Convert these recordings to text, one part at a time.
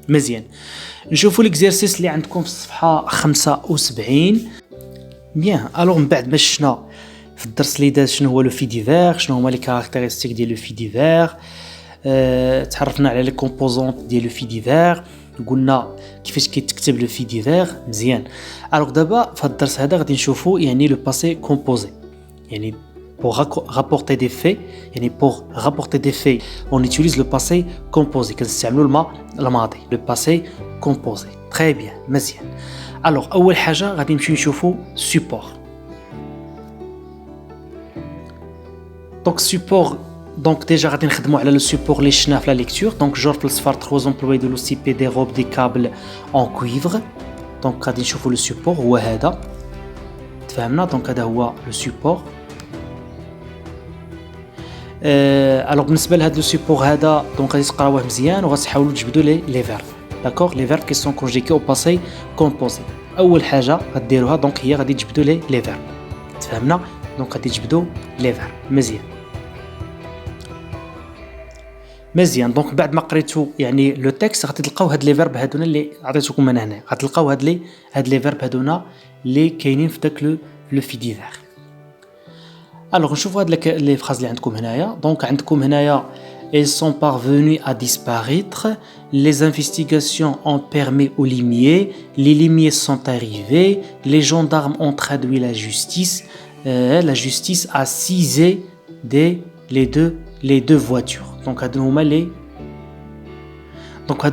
مزيان. نشوفوا ليكزيرسيس اللي عندكم في الصفحه 75. بيان. الوغ من بعد ما شفنا في الدرس اللي داز شنو هو لو في ديفير، شنو هما لي كاركتيرستيك ديال لو في ديفير، تعرفنا على لي كومبوزونط ديال لو في ديفير، قلنا كيفاش كيتكتب لو في ديفير. مزيان. الوغ دابا في هذا الدرس هذا غادي نشوفوا يعني لو باسي كومبوزي، يعني pour rapporter des faits. يعني pour rapporter des faits on utilise le passé composé. كنستعملوا الماضي le passé composé. très bien. مزيان. alors اول حاجه غادي نمشيو نشوفوا support. donc support donc déjà غادي نخدموا على le support اللي شفناه في la lecture. donc genre في الصفار 3 employés de l'OCP des robes des câbles en cuivre. donc غادي نشوفوا le support هو هذا. تفهمنا؟ donc هذا هو le support. alors بالنسبه لهذا لو سيبور هذا دونك غادي تقراوه مزيان وغتحاولوا تجبدوا لي فيرب. داكوغ لي فيرب كي سون كونجيكي او باسي كومبوزي. اول حاجه غديروها دونك هي غادي تجبدوا لي فيرب. تفهمنا؟ دونك غادي تجبدوا لي فيرب. مزيان دونك بعد ما قريتوا يعني لو تكست غادي تلقاو هاد لي فيرب هادونا اللي عطيتكم من هنا. غتلقاو هاد لي فيرب هادونا اللي كاينين في داك لو في ديفير. Alors, نشوفوا هاد les phrases اللي عندكم هنايا. donc عندكم هنايا ils sont parvenus à disparaître, les investigations ont permis aux limiers, les limiers sont arrivés, les gendarmes ont traduit la justice a seizé les deux voitures. donc هادو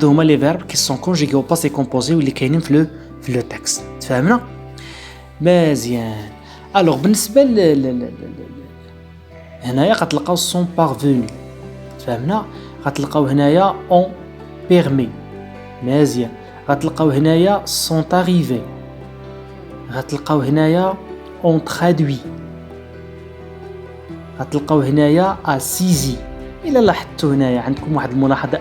هما les verbes qui sont conjugués au passé composé واللي كاينين في le texte. تفهمنا؟ مزيان. alors بالنسبه هنايا غتلقاو سون بارفوني. تفهمنا؟ غتلقاو هنايا اون بيرمي. مزيان. غتلقاو هنايا سون اريفي. غتلقاو هنايا اون ترادوي. غتلقاو هنايا اسيزي. الا لاحظتوا هنايا عندكم واحد الملاحظه.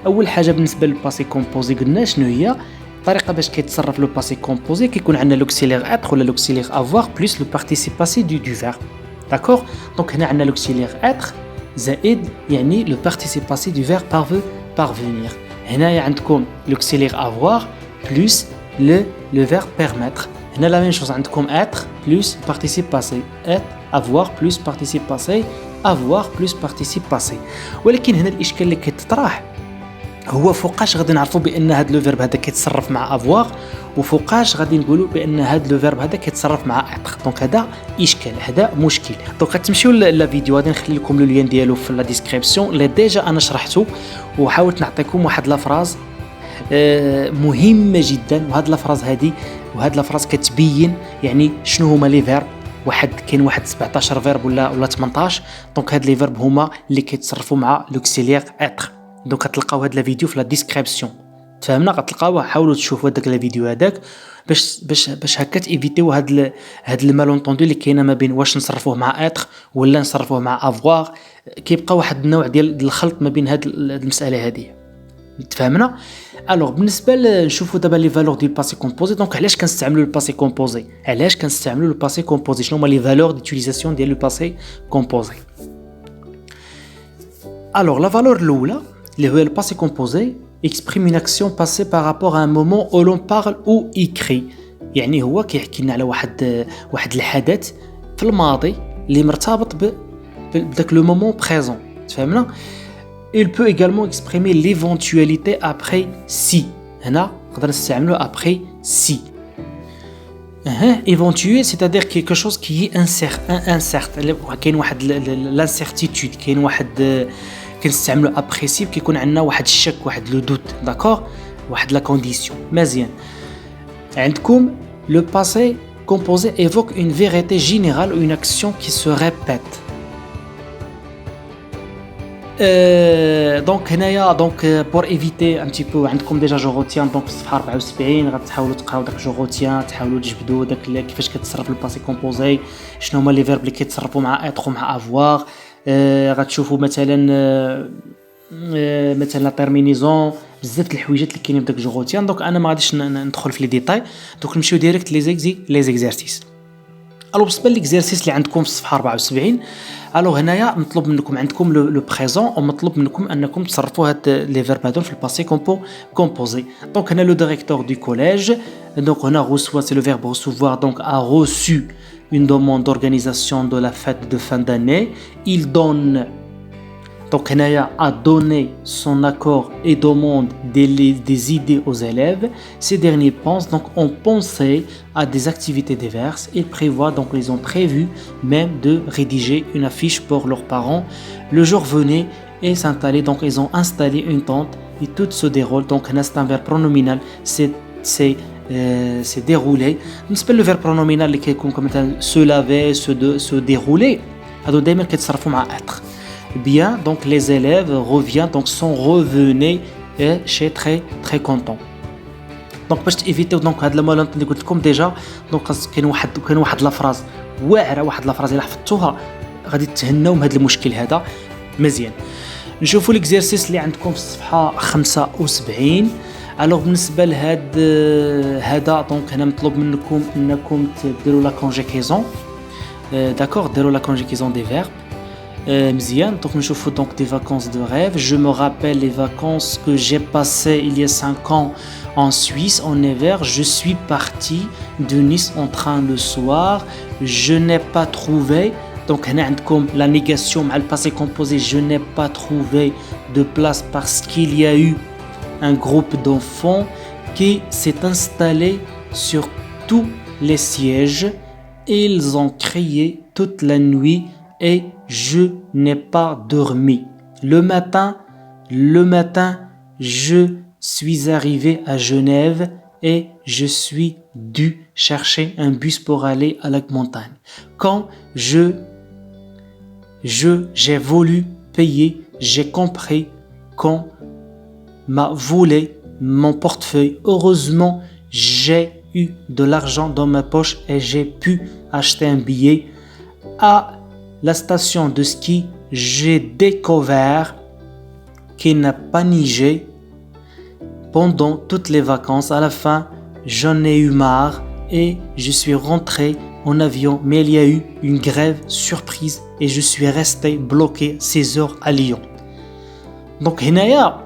اول حاجه بالنسبه للباسي كومبوزي قلنا شنو هي الطريقه باش كيتصرف لو باسي كومبوزي. كيكون عندنا لوكسيلير اتر ولا لوكسيلير افوار بلس لو بارتيسيب باسي دو فيرب. داكوغ. دونك هنا عندنا لوكسيلير اتر زائد يعني لو بارتيسيب باسي دو فيرب parvenir. هنايا عندكم لوكسيلير افوار بلس لو فيرب permettre. هنا لا ميم شوز عندكم اتر بلس بارتيسيب باسي افوار بلس بارتيسيب باسي افوار بلس بارتيسيب باسي. ولكن هنا الاشكال اللي كيتطرح هو فوقاش غادي نعرفوا بان هذا لو فيرب هذا كيتصرف مع افوار وفوقاش غادي نقولوا بان هذا لو فيرب هذا كيتصرف مع اتر. دونك هذا اشكال، هذا مشكل. دونك غتمشيو للفيديو غادي نخلي لكم لو لين ديالو في لا ديسكريبسيون اللي ديجا انا شرحته وحاولت نعطيكم واحد لا فراز مهمه جدا. وهاد لا فراز هذه وهاد لا فراز كتبين يعني شنو هما لي فيرب. كاين واحد 17 فيرب ولا 18. دونك هاد لي فيرب هما اللي كيتصرفوا مع لوكسيليير اتر. دونك غتلقاو هاد لا فيديو في لا ديسكريبسيون. تفهمنا؟ غتلقاوه. حاولوا تشوفوا هذاك لا فيديو هذاك باش هكا تيفيتيو هاد المالونطوندو اللي كاينه ما بين واش نصرفوه مع اتر ولا نصرفوه مع افوار. كيبقى واحد النوع ديال الخلط ما بين هاد المساله هذه. تفهمنا؟ الوغ بالنسبه نشوفوا دابا لي فالور ديال باسي كومبوزي. دونك علاش كنستعملوا الباسي كومبوزي؟ شنو هما لي فالور ديتيليزاسيون ديال لو باسي كومبوزي؟ الوغ لا فالور الاولى اللي هو الباسي كومبوزي exprime une action passée par rapport à un moment où l'on parle ou écrit. يعني هو كيحكي لنا على واحد الحدث في الماضي اللي مرتبط بداك لو مومون بريزون. تفهمنا؟ il peut également exprimer l'éventualité après si. هنا نقدر نستعملو après si. éventuer c'est-à-dire quelque chose qui est incertain. كاين واحد l'incertitude. كاين واحد كنستعملو ابريسيب كيكون عندنا واحد الشك واحد لو دوت. داكور. واحد لا كونديسيون. مزيان. عندكم لو باسي composé évoque une vérité générale ou une action qui se répète. دونك هنايا دونك بور ايفيتي ان تي بو عندكم ديجا جو روتيان. دونك في الصفحه 74 غتحاولوا تقراو داك جو روتيان، تحاولوا تجبدوا داك كيفاش كيتصرف الباسي كومبوزي، شنو هما لي فيرب اللي كيتصرفوا مع اتر ومع افوار. غتشوفوا مثلا لا تيرمينيزون، بزاف د الحويجات اللي كاينين بداك جو روتيان. دونك انا ما غاديش ندخل في لي ديتاي. دونك نمشيو ديريكت لي زيكزيرسيس. الو بالنسبه ليكزيرسيس اللي عندكم في الصفحه 74 الو هنايا مطلوب منكم عندكم لو بريزون ومطلوب منكم انكم تصرفوا هاد لي فيرب هادو في الباسي كومبوزي. دونك هنا لو ديريكتور دو كوليج donc هنا reçoit c'est le verbe recevoir donc a reçu une demande d'organisation de la fête de fin d'année. Il donne donc هنايا a donné son accord et demande des idées aux élèves. Ces derniers pensent donc ont pensé à des activités diverses. Ils prévoient donc ils ont prévu même de rédiger une affiche pour leurs parents. Le jour venait et s'installer donc ils ont installé une tente et tout se déroule donc c'est un verbe pronominal c'est déroulé. بالنسبة للverbe pronominal اللي كيكون كمثلا se laver se dérouler هادو دايما كيتصرفوا مع être. Bien, donc les élèves reviennent, donc sont revenus et chez très contents. Donc باش تيفيتيو دونك هاد المالونط اللي قلت لكم ديجا دونك كاين واحد لا فراز واعره واحد لا فراز الا حفظتوها غادي تهناو من هاد المشكل هذا مزيان. نشوفوا ليكزيرسيس اللي عندكم في الصفحه 75. الوغ بالنسبه لهاد هذا دونك هنا مطلوب منكم انكم ديروا لا كونجيكيزون داكور ديروا لا كونجيكيزون دي فيرب مزيان. donc نشوفوا donc des vacances de rêve. Je me rappelle les vacances que j'ai passées il y a 5 ans en Suisse en hiver. Je suis parti de Nice en train le soir. Je n'ai pas trouvé donc هنا عندكم la négation مع le passé composé. Je n'ai pas trouvé de place parce qu'il y a eu un groupe d'enfants qui s'est installé sur tous les sièges. Ils ont crié toute la nuit et je n'ai pas dormi. Le matin, je suis arrivé à Genève et je suis dû chercher un bus pour aller à la montagne. Quand j'ai voulu payer, j'ai compris qu'on m'a volé mon portefeuille. Heureusement, j'ai eu de l'argent dans ma poche et j'ai pu acheter un billet. À la station de ski, j'ai découvert qu'il n'a pas neigé pendant toutes les vacances. À la fin, j'en ai eu marre et je suis rentré en avion, mais il y a eu une grève surprise et je suis resté bloqué 6 heures à Lyon. Donc هنايا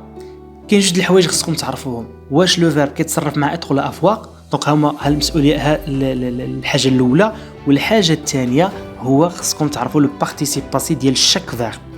كاين جوج الحوايج خصكم تعرفوهم. واش لو فيرب كيتصرف مع اتر ولا افواق. دونك هما المسؤوليه الحاجه الاولى. والحاجه الثانيه هو خصكم تعرفوا لو بارتيسيب باسي ديال شاك فيرب.